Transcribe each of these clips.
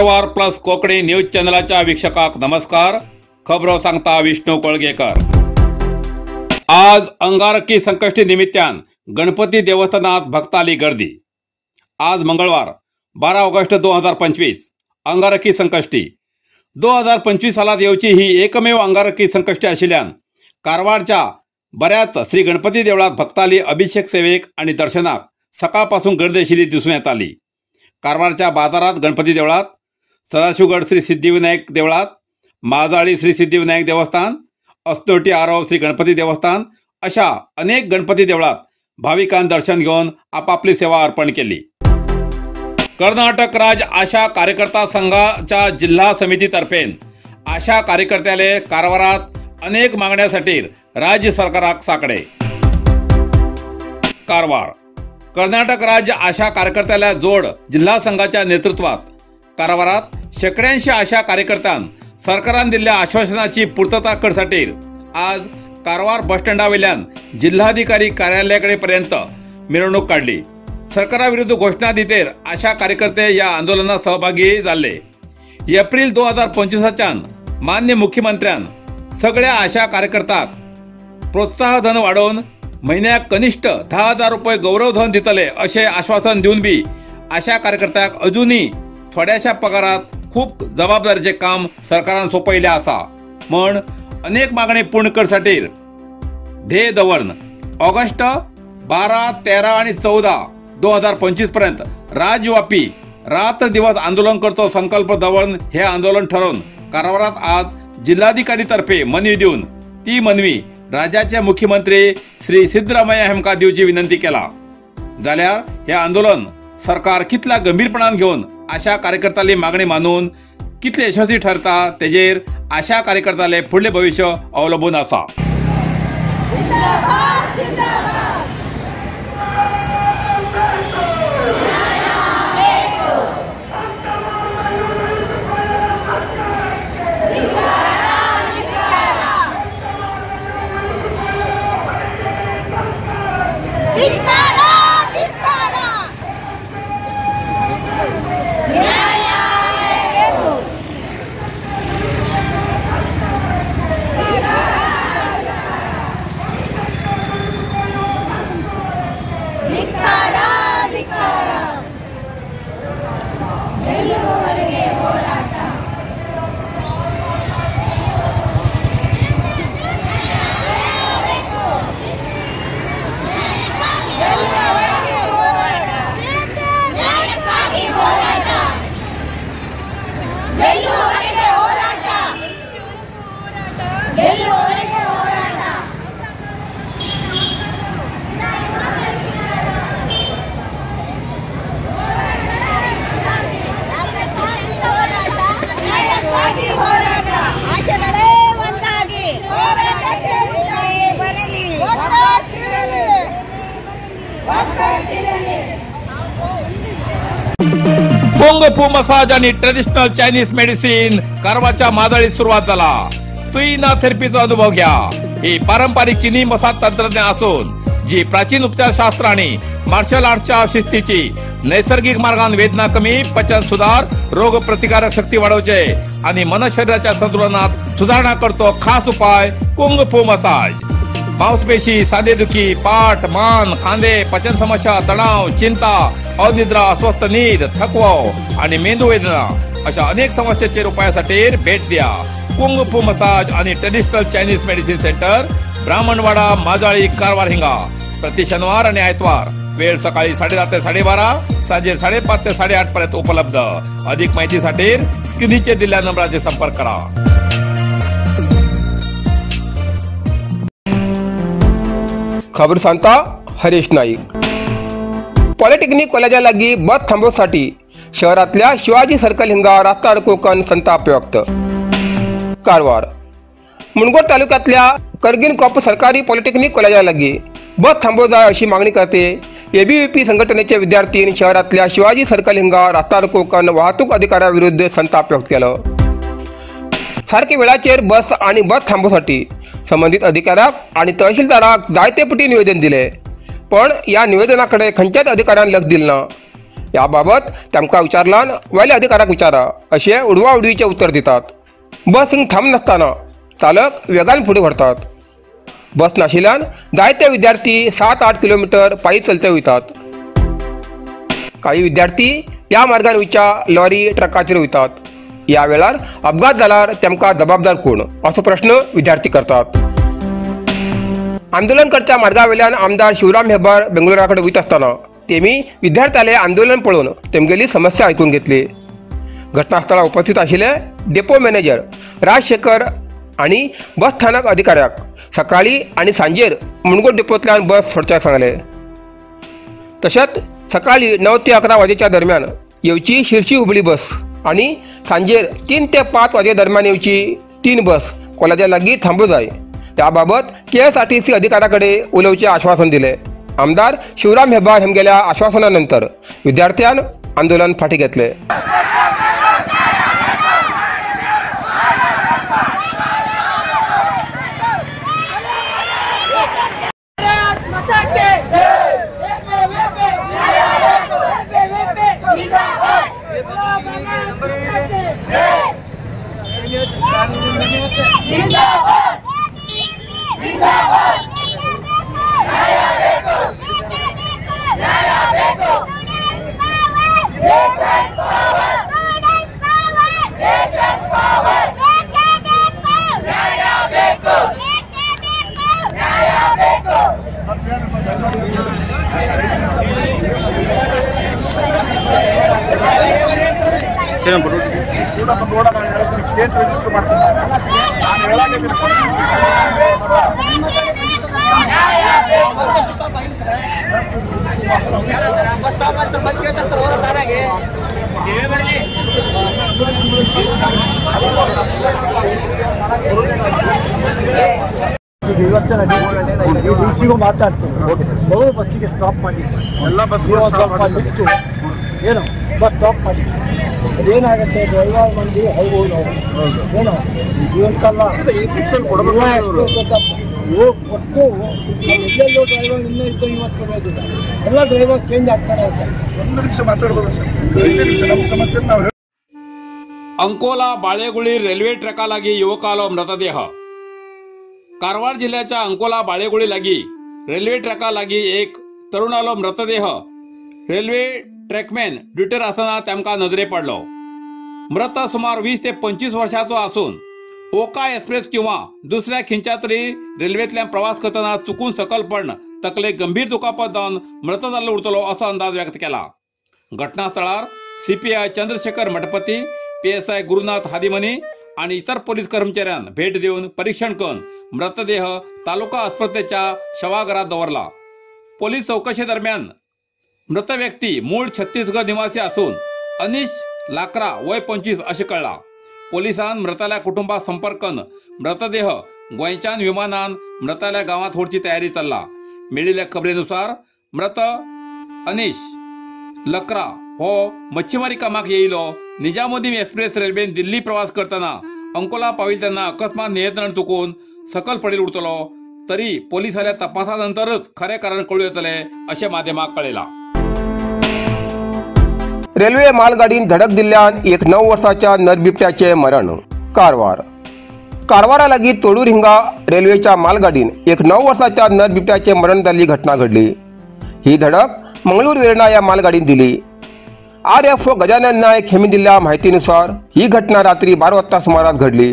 Karwar plus Konkani news चॅनलाच्या वीक्षकांक नमस्कार। खबरो सांगता विष्णू कोळगेकर। आज अंगारकी संकष्टी निमित्तान गणपती देवस्थानात भक्ताली गर्दी। आज मंगळवार 12 ऑगस्ट 2025 अंगारकी संकष्टी। 2025 सालात येवची ही एकमेव अंगारकी संकष्टी आशिल्ल्यान कारवारच्या बऱ्याच श्री गणपती देवळात भक्ताली अभिषेक सेवेक आणि दर्शनाक सकाळपासून गर्दी आशिल्ली दिसून येताली। कारवारच्या बाजारात गणपती देवळात, सदाशिवगड श्री सिद्धिविनायक देवळात, माजाळी श्री सिद्धिविनायक देवस्थान, अस्नोटी आरव श्री गणपती देवस्थान अशा अनेक गणपती देवळात भाविकांनी दर्शन घेऊन आपापली सेवा अर्पण केली। कर्नाटक राज्य आशा कार्यकर्ता संघाच्या जिल्हा समितीतर्फे आशा कार्यकर्त्याले कारवारात अनेक मागण्यांसाठी राज्य सरकाराक साकडे। कारवार कर्नाटक राज्य आशा कार्यकर्त्याला जोड जिल्हा संघाच्या नेतृत्वात कारवारात शेकड्यांशी आशा कार्यकर्त्यांनी सरकारान दिल्ल्या आश्वासनाची पूर्तता करसाठी आज कारवार बस स्टँडावयल्यान जिल्हाधिकारी कार्यालयाकडे पर्यंत मिरवणूक काढली। सरकाराविरुद्ध घोषणा दितेर आशा कार्यकर्ते या आंदोलनात सहभागी झाले। एप्रिल 2025 मान्य मुख्यमंत्र्यान सगळ्या आशा कार्यकर्त्यांक प्रोत्साहधन वाढवून महिन्याक कनिष्ठ 10,000 रुपये गौरवधन दितले असे आश्वासन देऊन बी आशा कार्यकर्त्यांक अजूनही थोड्याशा पगारात खूप जबाबदारीचे काम सरकारान सोपयले आसा म्हण अनेक मागणी पूर्ण करसाठी ध्येय दवरून ऑगस्ट 12, 13 आणि 14, 2025 पर्यंत राज्यव्यापी रात्र दिवस आंदोलन करतो संकल्प दवरून हे आंदोलन ठरवून कारवारात आज जिल्हाधिकारी तर्फे मनवी देऊन ती मनवी राज्याचे मुख्यमंत्री श्री सिद्धरामय्या हेमका दिवची विनंती केला। जाल्यार हे आंदोलन सरकार कितल्या गंभीरपणान घेऊन आशा कार्यकर्त्याली मागणी मानून कितले यशस्वी ठरता तेजेर आशा कार्यकर्त्याले फुडले भविष्य अवलंबून आसा। कुंग फू मसाज आणि ट्रेडिशनल चायनीज मेडिसिन कारवारच्या माजाळीत सुरुवात झाला। तुईना थेरपीचा अनुभव घ्या। ही पारंपरिक चीनी मसाज तंत्रज्ञान असून जी प्राचीन उपचारशास्त्र आणि मार्शल आर्टच्या शिस्तीची नैसर्गिक मार्गाने वेदना कमी, पचन सुधार, रोग प्रतिकारक शक्ती वाढवचे आणि मन शरीराच्या संतुलनात सुधारणा करतो खास उपाय कुंग फू मसाज। मांसपेशी, सांधेदुखी, पाठ, मान, खांदे, पचन समस्या, तणाव, चिंता, अनिद्रा, अस्वस्थ नींद, थकवा आणि मेंदू वेदना अशा अनेक समस्यांचे उपायासाठी भेट द्या। कुंग फू मसाज आणि traditional Chinese medicine centre, Brahmanwada, Majali, Karwar हिंगा। प्रति शनिवार आणि आयतवार। वेळ सकाळी 10:30 ते 12:30, सांजे 5:30 ते 8:30 पर्यंत उपलब्ध। अधिक माहितीसाठी स्क्रीनचे दिलेल्या नंबराचे संपर्क करा। खबर सांगता हरीश नाईक। पॉलिटेक्निक कॉलेजा लागी बस थांबवसाठी शहरातल्या शिवाजी सर्कल हिंगा रस्ता अडकोकन संताप व्यक्त। कारवार मुणगोड तालुक्यातल्या करगीन कॉप सरकारी पॉलिटेक्निक कॉलेजा लागी बस थांबव जाय अशी मागणी करते एबीव्हीपी संघटनेचे विद्यार्थ्यांनी शहरातल्या शिवाजी सर्कल हिंगा रस्ता अडकोकन वाहतूक अधिकाऱ्याविरुद्ध संताप व्यक्त केला। सारखे वेळाचेर बस आणि बस थांबवसाठी संबंधित अधिकाऱ्याक आणि तहसीलदाराक जायते पटी निवेदन दिले, पण या निवेदनाकडे खंयच्याच अधिकाऱ्यान लक्ष दिले ना। याबाबत तांकां विचारल्यान वयल्या अधिकाऱ्याक विचारा अशें उडवा उडवीचें उत्तर दितात. बस हिंग थांब नासतना चालक वेगान फुडें व्हरतात. बस नाशिल्ल्यान जायते विद्यार्थी 7-8 किलोमीटर पायी चलते वयतात. काही विद्यार्थी ह्या मार्गान वयच्या लॉरी ट्रकाचेर वयतात. ह्या वेळार अपघात जाल्यार तेमकां जबाबदार कोण असो प्रश्न विद्यार्थी करतात. आंदोलनकर्त्या मार्गा वयल्यान आमदार शिवराम हेब्बार बेंगळुरा कडेन वयत आसतना तेमी विद्यार्थ्याले आंदोलन पळोवन तेमगेली समस्या आयकून घेतली. घटनास्थळार उपस्थित आशिल्ले डेपो मॅनेजर राजशेखर आनी बस स्थानक अधिकाऱ्याक सकाळी आनी सांजेर मुणगोट डेपोंतल्यान बस सोडच्याक सांगले. तशेंच सकाळी 9 ते 11 वाजेच्या दरम्यान येवची शिरशी हुबळी बस आनी सांजेर 3 ते 5 वाजे दरम्यान येवची 3 बस कॉलेजा लागीं थांबूं जाय. त्याबाबत KSRTC अधिकाऱ्याकडे उलोवचे आश्वासन दिले. आमदार शिवराम हेब्बार हेमगेल्या आश्वासनानंतर विद्यार्थ्यान आंदोलन फाटी घेतले. ಕೇಸ್ ರಿಜಿಸ್ಟರ್ ಮಾಡ್ತೀನಿ. ನಾನು ಹೇಳಾಗಿದ್ದೀನಿ ಡಿಸಿಗೂ ಮಾತಾಡ್ತೀನಿ. ಬಹು ಬಸ್ಸಿಗೆ ಸ್ಟಾಪ್ ಮಾಡಿ ಎಲ್ಲ ಬಸ್ಗಳು ಸ್ವಲ್ಪ ನಿಂತು ಏನು ಬಸ್ ಸ್ಟಾಪ್ ಮಾಡಿ ಅದೇನಾಗುತ್ತೆ ಡ್ರೈವರ್ ಮಂದಿ ಹೋಗ್ಬೋದು ಏನು ಇವತ್ತಲ್ಲ ಕೊಟ್ಟು ಎಲ್ಲೆಲ್ಲೋ ಡ್ರೈವರ್ ಇನ್ನೂ ಇದ್ದು ಇವತ್ತು ಕೊಡೋದಿಲ್ಲ. ಎಲ್ಲ ಡ್ರೈವರ್ ಚೇಂಜ್ ಆಗ್ತಾನೆ ಇರ್ತಾರೆ. ಒಂದು ನಿಮಿಷ ಮಾತಾಡ್ಬೋದು ಸರ್, 5 ನಿಮಿಷ ನಮ್ಮ ಸಮಸ್ಯೆ ನಾವು. अंकोला बाळेगुळी रेल्वे ट्रॅका लागी युवकालो मृतदेह. कारवार जिल्ह्याच्या अंकोला बाळेगुळी लागी रेल्वे ट्रॅका लागी एक तरुणालो मृतदेह रेल्वे ट्रॅकमॅन ड्युटीर आसतना तेमकां नजरे पडलो. मृत सुमार 20 ते 25 वर्षाचो आसून ओका एक्सप्रेस किंवा दुसऱ्या खंयच्या तरी रेल्वेंतल्यान प्रवास करतना चुकून सकल पडन तकलेक गंभीर दुखापत जावन मृत जाल्लो उरतलो असो अंदाज व्यक्त केला. घटनास्थळार CPI चंद्रशेखर मठपती, PSI गुरुनाथ हादिमनी आणि इतर पोलीस कर्मचाऱ्यांनी भेट देऊन परीक्षण करून मृतदेह तालुका आस्पत्रेच्या शवागारात दवरला. पोलीस चौकशी दरम्यान मृत व्यक्ती मूळ छत्तीसगड निवासी असून अनिश लाकरा वय 25 असे कळला. पोलिसांन मृताल्या कुटुंबात संपर्क करून मृतदेह गोंयच्यान विमानान मृताल्या गावात व्हरची तयारी चल्ला. मेळिल्ल्या खबरेनुसार मृत अनिश लकरा हो मच्छीमारी कामाक येयलो. निजामुद्दीन एक्सप्रेस रेल्वेन दिल्ली प्रवास करतना अंकोला पाविल तेन्ना अकस्मात नियंत्रण चुकून सकल पडील उरतलो. तरी पोलिसांच्या तपासानंतरच खरे कारण कळूं येतले अशें माध्यमांक कळयलां. रेल्वे मालगाडीन धडक दिल्ल्यान एक 9 वर्साच्या नरबिबट्याचे मरण. कारवारा लागीं तोडूर हिंगा रेल्वेच्या मालगाडीन एक 9 वर्साच्या नरबिबट्याचे मरण जाल्ली घटना घडली. ही धडक मंगळूर वेर्णा या मालगाडीन दिली. RFO गजानन नायक हेमी दिल्ल्या माहितीनुसार ही घटना रात्री 12 वाजता सुमारास घडली.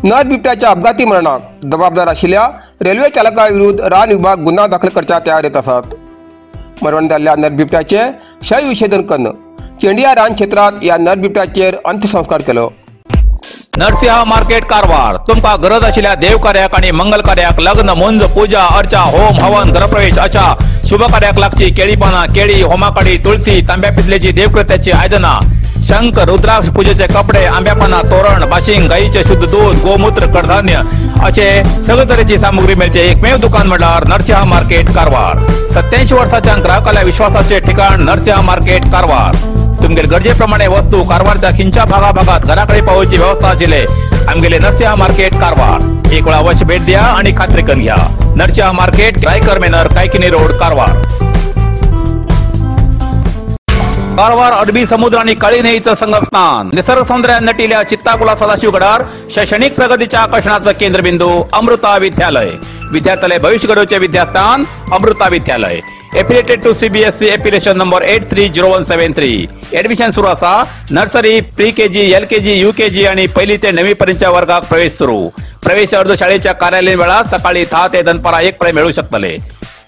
नरबिबट्याच्या अपघाती मरणाक जबाबदार आशिल्ल्या रेल्वे चालका विरुद्ध रान विभाग गुन्हा दाखल करच्या तयारेत आसात. मरण जाल्ल्या नरबिबट्याचे शवविच्छेदन करून चेंडिया रान क्षेत्रात या नरबिबट्याचेर अंत्यसंस्कार केलो. नरसिंह मार्केट कारवार तुमका गरज आशिल्ल्या देव कार्याक आणि मंगल कार्याक, लग्न, मुंज, पूजा, अर्चा, होम, हवन, गृहप्रवेश अशा शुभ कार्याक लागची केळी पानां, केळी, होमाकडी, तुळसी, तांब्या पितलेची देवकृत्याची आयदनां, शंख, रुद्राक्ष पूजेचे कपडे, आंब्या पानां, तोरण, बाशिंग, गाईचे शुद्ध दूध, गोमूत्र, कडधान्य असे सगळे तरेची सामुग्री मेळचे एकमेव दुकान म्हणल्यार नरसिंह मार्केट कारवार. 87 वर्सांच्या ग्राहकाल्या विश्वासाचे ठिकाण नरसिंह मार्केट कारवार. तुमगेर गरजेप्रमाणे वस्तू कारवारच्या खिंच्या भागात घराकडे पावोवची व्यवस्था आशिल्ले आमगेले नरसिंह मार्केट कारवार. एक वेळा अवश्य भेट द्या आणि खात्री करून घ्या. Narasimha market, Raikar manor, Kaykini road, Karwar. Karwar अरबी समुद्र आणि काळी नदीचं संगम स्नान, निसर्ग सौंदर्याने नटिल्या चित्ताकुला सदाशिवगडावर शैक्षणिक प्रगतीच्या आकर्षणाचं केंद्रबिंदू अमृता विद्यालय. विद्यार्थ्यालय भविष्य घडवचे Vidyasthan Amrita Vidyalaya. Affiliated to CBSE application number 830173. Admission सुरू असा. Nursery, pre KG, LKG, UKG आणि पहिली ते 9वी पर्यंतच्या वर्गात प्रवेश सुरू. प्रवेश अर्ज शाळेच्या कार्यालयीन वेळा सकाळी 10 ते दनपारा 1 पर्यंत मिळू शकतले.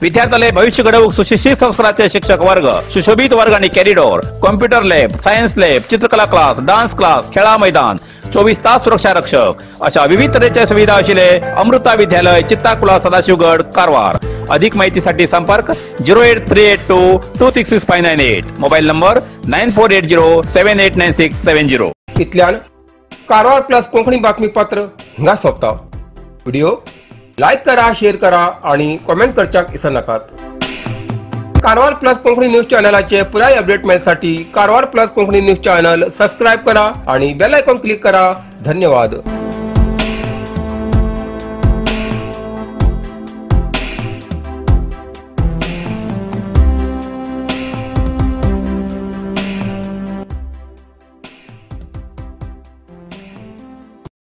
विद्यार्थ्यालय भविष्य घडवूक सुशिक्षित संस्काराचे शिक्षक वर्ग, सुशोभित वर्ग आणि corridor, computer lab, science lab, चित्रकला क्लास, डान्स क्लास, खेळा मैदान, 24 तास सुरक्षा रक्षक अशा विविध तऱ्हेच्या सुविधा असलेले अमृता विद्यालय, चित्ताकुला, सदाशिवगड, कारवार. अधिक माहितीसाठी संपर्क 08382266598. Mobile number 9480789670. इथल्यान कारवार प्लस कोंकणी बातमीपत्र हिंगा सोंपता. व्हिडिओ लाईक करा, शेअर करा आणि कमेंट करच्याक विसरू नाकात. कारवार प्लस कोंकणी न्यूज चॅनलाचे पुराय अपडेट मिळण्यासाठी Karwar plus Konkani news channel subscribe करा आणि बेल आयकॉन क्लिक करा. धन्यवाद.